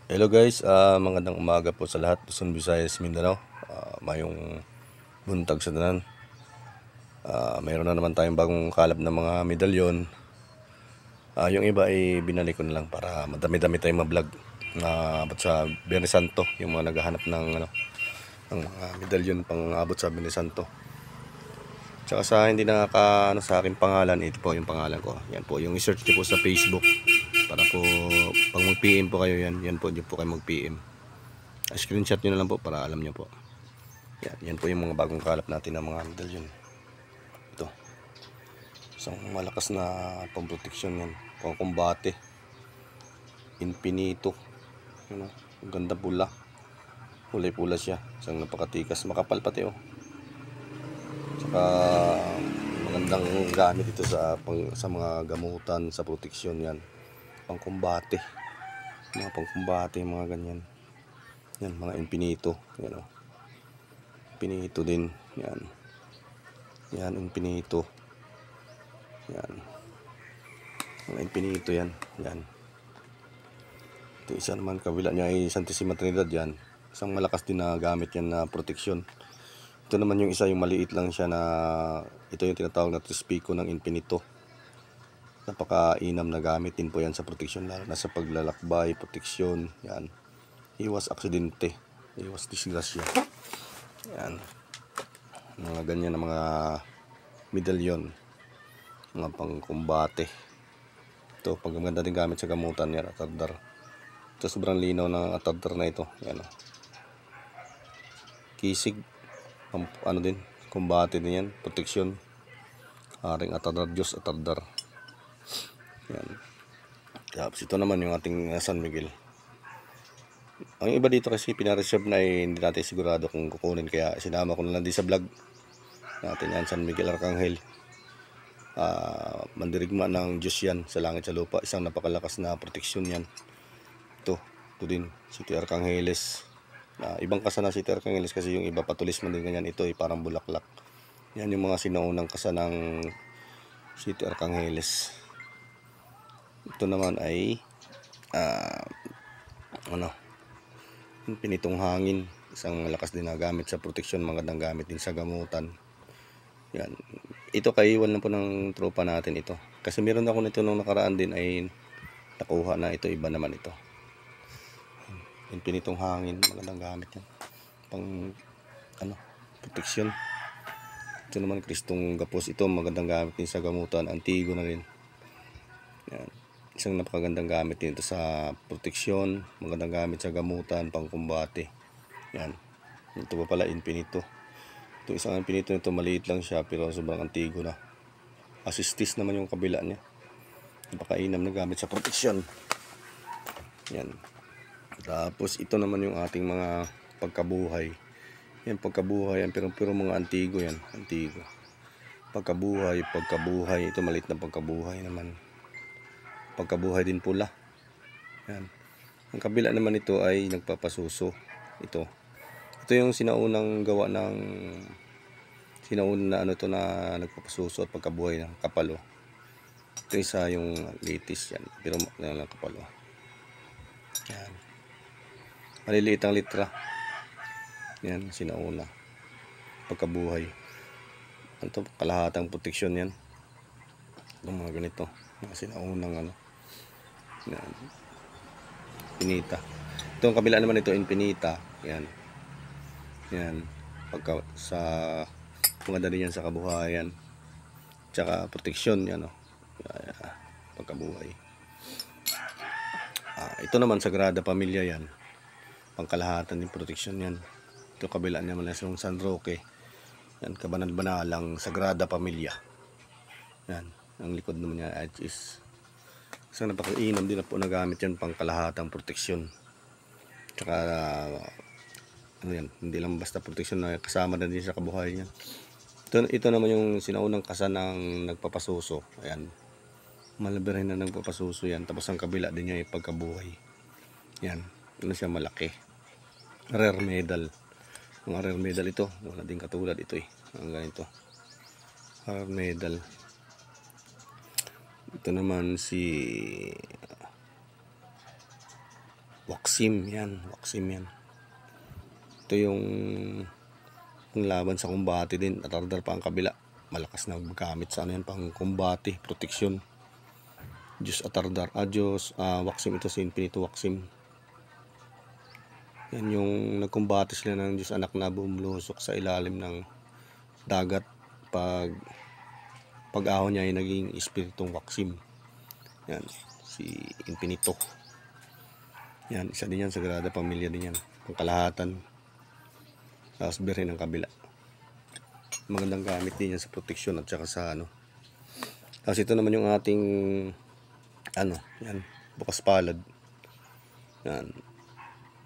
Hello guys, magandang umaga po sa lahat. Luzon, Visayas, Mindanao. Mayong buntag sa tanan. Mayroon na naman tayong bagong kalab na mga medalyon. Yung iba ay binalik ko na lang para madami-dami tayong ma-vlog abot sa Biyernes Santo. Yung mga naghahanap ng mga medalyon pang abot sa Biyernes Santo. Tsaka sa hindi sa aking pangalan, ito po yung pangalan ko. Yan po, yung i-search niyo po sa Facebook. Para po, pag mag-PM po kayo yan po, diyo po kayo mag-PM. Screenshot nyo na lang po para alam nyo po. Yan po yung mga bagong kalap natin ng mga medalyon. Ito. Isang malakas na pamproteksyon yan. Pangkumbate. Infinito. Ano, ang ganda pula. Kulay pula siya. Isang napakatikas. Makapal pati oh. Saka magandang gamit ito sa mga gamutan, sa proteksyon yan. Pangkumbate. Mga pangkumbate, mga ganyan. Yan, mga infinito. Yan oh. Infinito din. Yan. Yan, infinito. Yan. Mga infinito yan. Yan. Ito isa naman kabila niya ay Santissima Trinidad yan. Isang malakas din na gamit yan na proteksyon. Ito naman yung isa, yung maliit lang siya na ito yung tinatawag na Trispico ng infinito. Napakainam na gamit din po yan sa proteksyon, lalo na sa paglalakbay, proteksyon. Yan. Iwas aksidente. Iwas disgrasya. Yan. Mga ganyan na mga medalyon. Mga pangkumbate. Ito, pagmaganda din gamit sa gamutan yan, atardar. Ito, sobrang linaw ng atardar na ito. Yan o. Kisig. Ano din, kumbate din yan. Proteksyon. Haring atardar, Diyos atardar. Yan. Tapos ito naman yung ating San Miguel. Ang iba dito kasi pinareserve na hindi natin sigurado kung kukunin. Kaya sinama ko na lang din sa vlog natin yan, San Miguel Arcangel. Mandirigma ng Diyos yan sa langit sa lupa. Isang napakalakas na proteksyon yan. Ito din, City Arcangeles. Ibang kasa na City Arcangeles kasi yung iba patulis man din ganyan. Ito ay parang bulaklak. Yan yung mga sinuunang kasa ng City Arcangeles. Ito naman ay pinitong hangin. Isang malakas din na gamit sa proteksyon. Magandang gamit din sa gamutan. Yan. Ito kaiwan lang po ng tropa natin ito. Kasi meron ako nito nung nakaraan din ay nakuha na ito. Iba naman ito. Yung pinitong hangin. Magandang gamit yan. Pang proteksyon. Ito naman Kristong Gapos. Ito magandang gamit din sa gamutan. Antigo na rin. Yan. Isang napakagandang gamit din ito sa proteksyon. Magandang gamit sa gamutan. Pangkumbate. Yan. Ito pa pala infinito. Ito isang infinito nito, maliit lang siya pero sobrang antigo na. Assistis naman yung kabila niya. Napakainam na gamit sa proteksyon. Yan. Tapos ito naman yung ating mga pagkabuhay. Yan, pagkabuhay yan, pero mga antigo yan. Antigo. Pagkabuhay. Ito maliit na pagkabuhay naman. Pagkabuhay din pula. Yan. Ang kabila naman ito ay nagpapasuso. Ito yung sinaunang gawa ng sinaunang na nagpapasuso at pagkabuhay ng kapalo. Ito isa yung latest yan, pero ng kapalo. Yan. Maliliit ang litra. Yan, sinauna. Pagkabuhay. Ito, kalahatang proteksyon yan. Itong mga ganito. Mga sinaunang Yan. Infinita. Itong kabila naman ito, infinita. Yan. Yan. Pagka sa maganda din yan sa kabuhayan. Tsaka proteksyon yan. Pagkabuhay. Ito naman Sagrada Pamilya yan. Pangkalahatan din proteksyon yan. Ito kabila naman na yung San Roque. Yan, kabanal-banalang Sagrada Pamilya. Yan. Ang likod naman niya is isang napakainam din na po nagamit yan pangkalahatang proteksyon. Tsaka yan, hindi lang basta proteksyon na kasama na din sa kabuhayan yan. Ito naman yung sinaunang kasa ng nagpapasuso. Ayan. Malabirin na nagpapasuso yan. Tapos ang kabila din niya ay pagkabuhay. Yan. Siya malaki. Rare medal. Mga rare medal ito. Wala din katulad ito eh. Ang ganito. Rare medal. Ito naman si Waxim. Yan, Waxim yan. Ito yung laban sa kumbate din. Atardar pa ang kabila. Malakas na gamit sa ano yan, pang kumbate, proteksyon. Diyos Atardar. Diyos Waxim, ito si Infinito Waxim. Yan yung nagkumbate sila ng Diyos anak na bumulusok sa ilalim ng dagat pag-ahon niya ay naging espiritong Waxim. Yan, si Infinito. Yan, isa din yan, Sagrada Pamilya din yan. Pangkalahatan. Tapos Birhen ang kabila. Magandang gamit din yan sa proteksyon at saka sa ano. Tapos ito naman yung ating ano, yan, bukas palad. Yan.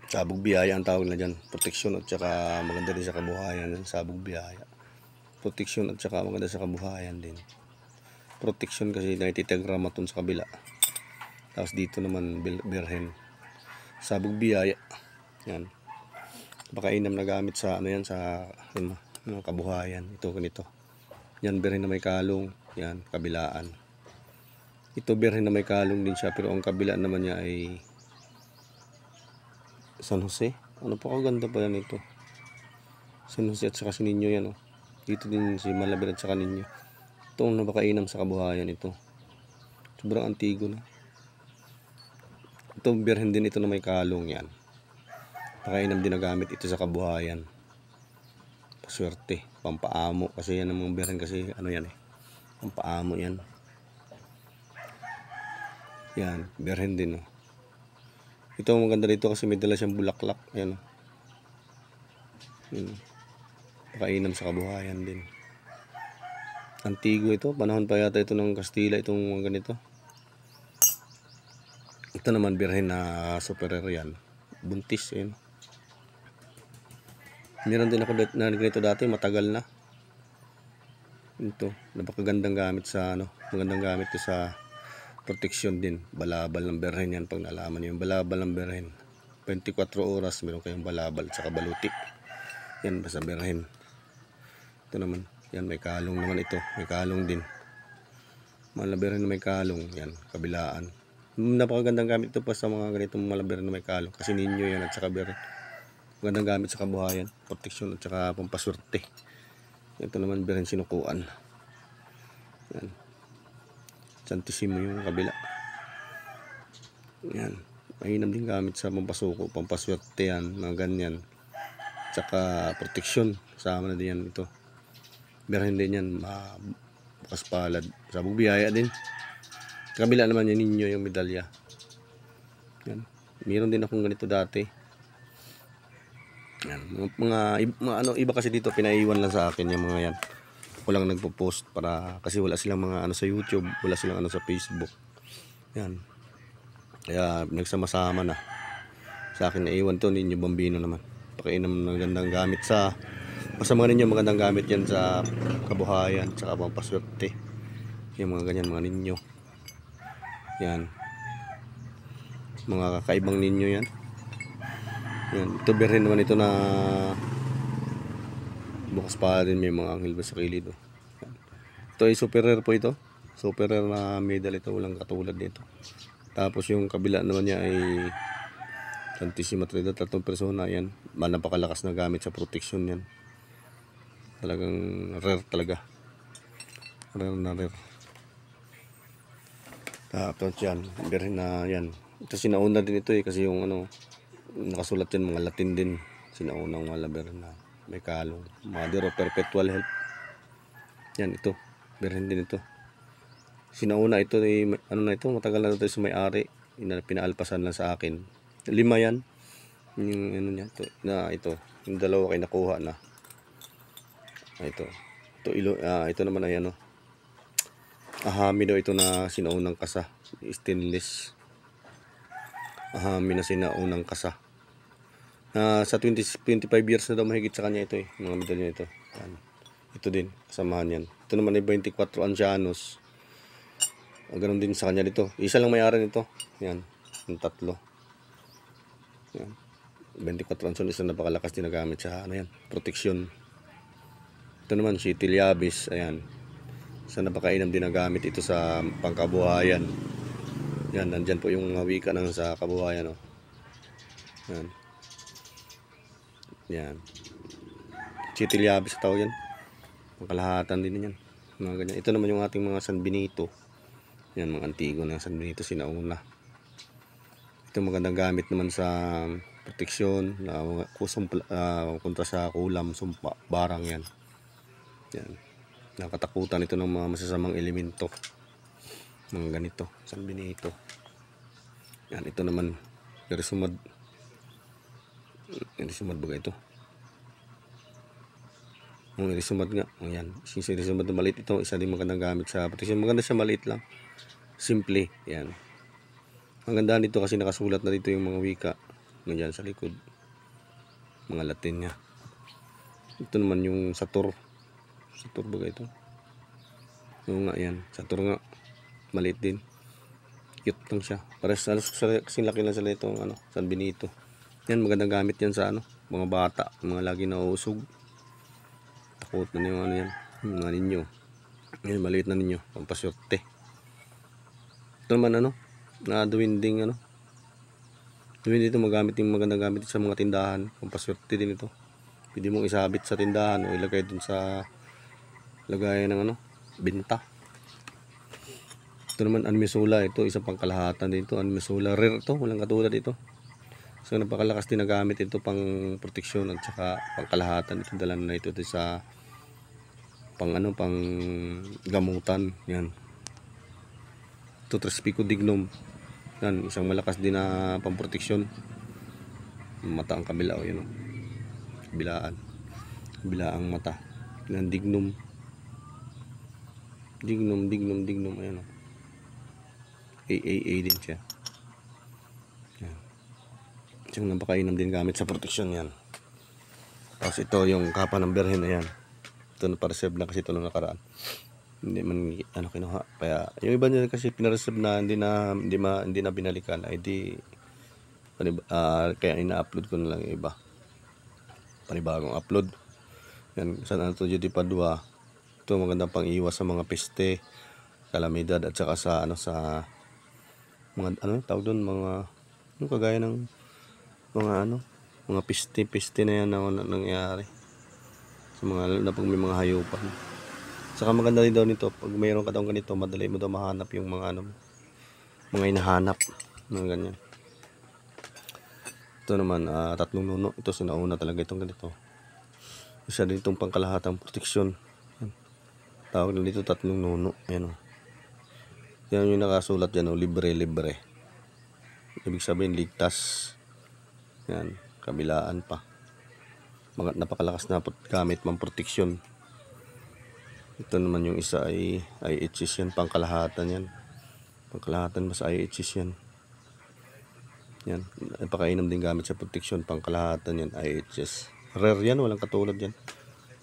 Sabog biyaya ang tawag na dyan. Proteksyon at saka maganda din sa kabuhayan. Sabog biyaya. Proteksyon at saka maganda sa kabuhayan din. Proteksyon kasi naititegramaton sa kabila. Tapos dito naman Birhen. Sabog biyaya. Yan. Pakainam na gamit sa ano yan, sa kabuhayan. Ito ganito. Yan Birhen na may kalong. Yan, kabilaan. Ito Birhen na may kalong din siya, pero ang kabila naman niya ay San Jose. Ano po kaganda pa yan ito. San Jose at saka si Niño yan. Oh. Dito din si Malabir at saka Niño. Ito ang napakainam sa kabuhayan ito. Sobrang antigo na. Ito Birhen din ito na may kalong yan. Pakainam din na gamit ito sa kabuhayan. Paswerte, pampaamo. Kasi yan ang mga Birhen kasi ano yan eh. Pampaamo yan. Yan, Birhen din oh. Ito ang maganda dito kasi may dala siyang bulaklak. Ayan. Ayan. Pakainam sa kabuhayan din. Antigo ito. Panahon pa yata ito ng Kastila. Itong mga ganito. Ito naman Birhen na superer yan. Buntis. Ayan. Meron din ako na ganito dati. Matagal na. Ito. Napakagandang gamit sa ano. Magandang gamit ito sa proteksyon din. Balabal ng Birhen yan pag nalaman nyo yung balabal ng Birhen. 24 oras meron kayong balabal saka balutik. Yan basta Birhen. Ito naman. Yan may kalong naman ito. May kalong din. Mga Birhen na may kalong. Yan kabilaan. Napakagandang gamit ito pa sa mga ganitong mga Birhen na may kalong. Kasi Niño yan at saka Birhen. Magandang gamit sa kabuhayan. Proteksyon at saka pampaswerte. Ito naman Birhen sinukuan. Yan. Santissimo yung kabila. Yan. Mainam din gamit sa pampasuko, pampaswerte yan, mga ganyan. Tsaka proteksyon. Kasama na din yan ito. Birhen din yan. Bukas palad. Sabog biyaya din. Sa kabila naman yan Niño yung medalya. Yan. Meron din akong ganito dati. Yan. Mga ano, iba kasi dito pinaiwan lang sa akin yung mga yan. Ako lang nagpo-post para kasi wala silang mga ano sa YouTube, wala silang ano sa Facebook. Yan. Kaya nagsama-sama na. Sa akin naiwan to Niño Bambino naman. Pakainam ng gandang gamit sa mga ninyo, magandang gamit yan sa kabuhayan, sa pampaswerte. Yung mga ganyan mga Niño. Yan. Mga kakaibang Niño yan. Yan. Ito Birhen naman ito na bukas pa rin may mga anghel ba sa kilid. Oh. Ito ay super rare po ito. Super rare na medal ito. Walang katulad nito. Tapos yung kabila naman niya ay Santissima Trinidad. 3 persona yan. Napakalakas na gamit sa protection yan. Talagang rare talaga. Rare na rare. Tapos yan. Birhen na yan. Ito sinauna din ito eh. Kasi yung ano nakasulat yan mga Latin din. Sinaunang mga Birhen na may kalong. Mother of Perpetual Help. Yan ito. Birhen din ito. Sinauna ito ay ano na ito. Matagal na ito sa may-ari. Pinaalpasan lang sa akin. 5 yan. Yung ano niya. Ito, na ito. Yung dalawa kay nakuha na. Ito. Ito naman ay ano. Ahami daw ito na sinaunang kasa. Stainless. Ahami na sinaunang kasa. Sa 25 years na daw mahigit sa kanya ito eh. Mga medalya ito. Yan. Ito din. Kasamahan yan. Ito naman ay 24 ancianos. Ganon din sa kanya dito. Isa lang may-ari nito. Yan. Yung 3. Yan. 24 ancianos. Isa napakalakas din na gamit sa ano yan. Proteksyon. Ito naman si Tiliabis. Ayan. Isa napakainam din na gamit ito sa pangkabuhayan. Yan. Nandyan po yung wika ng sa kabuhayan. Oh. Yan. Yan. Chitilyabis sa tao yan. Pangkalahatan din yan. Mga ganyan. Ito naman yung ating mga San Benito. Yan, mga antigo na San Benito sinauna. Ito magandang gamit naman sa proteksyon, kontra sa kulam, sumpa, barang yan. Yan. Nakatakutan ito ng mga masasamang elemento. Mga ganito, San Benito. Yan, ito naman, Erisumad. Erisumad ba ito? Ang Erisumad nga. Ayan. Yung Erisumad na maliit ito. Isa din magandang gamit sa protection. Maganda siya, maliit lang. Simple. Ayan. Ang ganda nito kasi nakasulat na dito yung mga wika. Nandiyan sa likod. Mga Latin niya. Ito naman yung Sator. Sator ba ito? Oo nga yan. Sator nga. Maliit din. Cute lang siya. Pares kasing laki lang sila itong San Benito. Yan. Magandang gamit yan sa mga bata. Mga lagi nauusog. Takot na yung yan, mga ninyo. Yan, maliit na ninyo, pampaswerte. Ito naman na duwinding duwinding ito magamit yung magandang gamit sa mga tindahan, pampaswerte din ito. Pwede mong isabit sa tindahan o ilagay dun sa lagayan ng binta. Ito naman anmisula, ito isang pangkalahatan dito, anmisula rare to, walang katulad ito. So napakalakas din na gamit ito pang proteksyon at saka pangkalahatan. Ito dala na ito sa pang gamutan. Yan. Ito Trespico dignum. Yan, isang malakas din na pamproteksyon. Mata ang kabila yan Kabilaang mata. Yan, dignum. Ayan AAA din siya. Yan. Isang napakainam din gamit sa proteksyon yan. Tapos ito yung kapa ng Berhen na yan. Ito na-reserve na kasi ito nung nakaraan. Hindi man kinuha. Kaya yung iba nila kasi pina-reserve na hindi na binalikan ay kaya ina-upload ko na lang yung iba. Panibagong upload. Yan, San Antonio de Padua. Ito magandang pang-iwas sa mga peste, kalamidad at saka sa mga tawag doon, mga kagaya ng mga peste na yan na nangyari sa mga na pag may mga hayupan. Saka maganda din daw nito pag mayroon ka daw ganito, madali mo daw mahanap yung mga mga hinahanap, mga ganyan. Ito naman 3 nuno. Ito sinauna talaga itong ganito. Isa din itong pangkalahatang proteksyon. Tawag na dito 3 nuno. Ayan yan yung nakasulat dyan libre. Ibig sabihin ligtas. Yan, kabilaan pa. Napakalakas na gamit mang proteksyon. Ito naman yung isa ay IHS yan, pangkalahatan yan. Pangkalahatan mas IHS yan. Yan, napakainam din gamit sa proteksyon, pangkalahatan yan, IHS. Rare yan, walang katulad yan.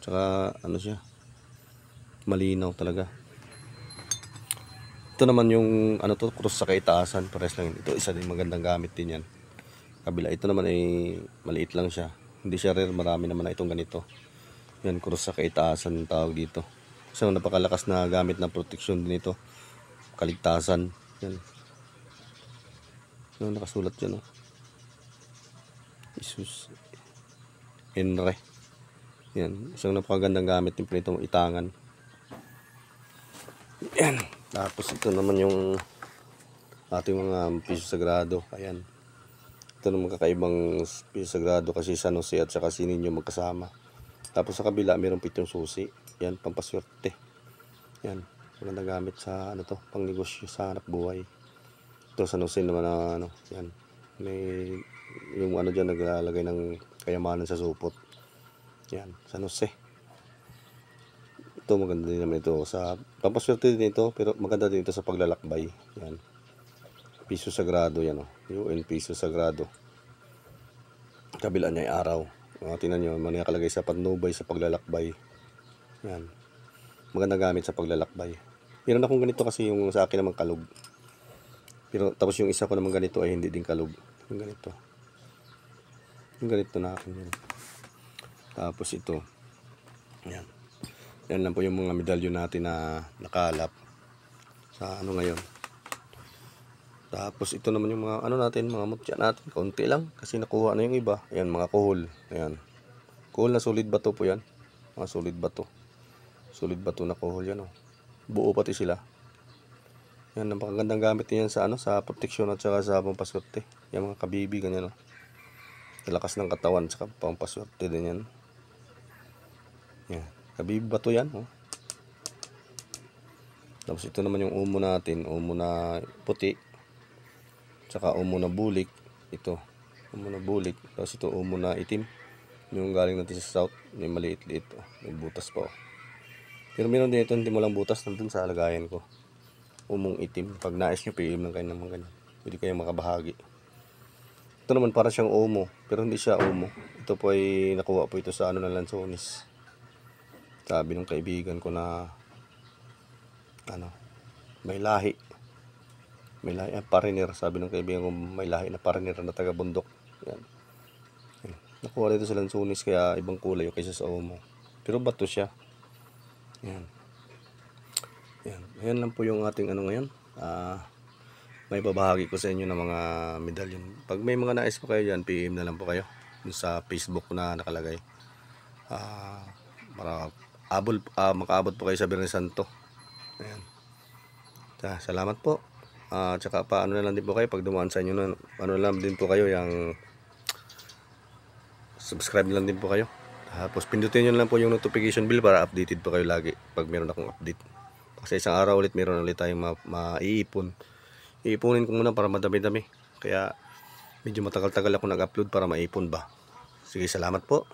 Tsaka siya, malinaw talaga. Ito naman yung cross sa kaitaasan, pares lang yun. Ito isa din magandang gamit din yan. Kabila, ito naman ay maliit lang siya. Hindi siya rare, marami naman na itong ganito. Yan, cross sa kaitaasan yung tawag dito. So napakalakas na gamit na proteksyon din ito. Kaligtasan. Yan. Yung nakasulat dyan Jesus Henry. Yan, isang napakagandang gamit din itong itangan. Yan. Tapos ito naman yung ating mga piso sagrado. Ayan. Ito naman kakaibang piso sagrado kasi San Jose at saka Sininyo magkasama. Tapos sa kabila mayroong 7 susi. Yan, pampaswerte. Yan, magandang gamit sa pang negosyo sa hanap buhay. Ito San Jose naman yan. May yung dyan naglalagay ng kayamanan sa supot. Yan, San Jose. Ito maganda din naman ito sa pampaswerte din ito, pero maganda din ito sa paglalakbay. Yan. Piso sagrado yan UN piso sagrado. Kabila niya ay araw. Tingnan nyo, nakalagay sa patnubay sa paglalakbay. Yan. Maganda gamit sa paglalakbay. Meron akong ganito kasi yung sa akin naman kalog. Pero tapos yung isa ko naman ganito ay hindi din kalog. Yung ganito. Yung ganito na akin yan. Tapos ito. Yan. Yan lang po yung mga medalyon natin na nakalap sa ngayon. Tapos ito naman yung mga ano natin, mga mutya natin, kaunti lang kasi nakuha na yung iba. Ayan, mga kuhol. Ayan. Kuhol na solid bato po yan. Mga solid bato. Solid bato na kuhol yan, oh. Buo pati sila. Yan, napakagandang gamit niyan sa ano, sa proteksyon at saka sa pampaswerte. Yung mga kabibi ganyan, oh. Lakas ng katawan saka pampaswerte din yan. Yan, kabibi bato yan, oh. Tapos ito naman yung umo natin, umo na puti. Tsaka umo na bulik. Ito, umo na bulik. Tapos ito umo na itim. Yung galing natin sa south, may maliit-liit, oh. May butas pa, oh. Pero meron din ito, hindi mo lang butas nandun sa lagayan ko. Umong itim. Pag nais nyo, PM lang kayo naman ganyan. Pwede kayong makabahagi. Ito naman para siyang umo, pero hindi siya umo. Ito po ay nakuha po ito sa ano na Lanzones. Sabi ng kaibigan ko na ano, may lahi. May lahi, pariner. Sabi ng kaibigan ko may lahi na pariner na taga bundok. Yan. Yan. Nakuha dito sa Lanzones kaya ibang kulay kaysa sa umo. Pero bato siya. Yan. Yan. Ayan lang po yung ating ano ngayon. May babahagi ko sa inyo ng mga medalyon. Pag may mga nais po kayo dyan, PM na lang po kayo sa Facebook na nakalagay. Para makaabot po kayo sa Biyernes Santo. Ayan. Salamat po. Tsaka pa ano na lang din po kayo pag dumaan sa inyo na ano lang din po kayo yung subscribe lang din po kayo. Tapos pindutin nyo lang po yung notification bell para updated po kayo lagi pag meron akong update. Kasi isang araw ulit meron ulit tayong maiipon. Iipunin ko muna para madami-dami. Kaya medyo matagal-tagal ako nag-upload para maipon ba. Sige, salamat po.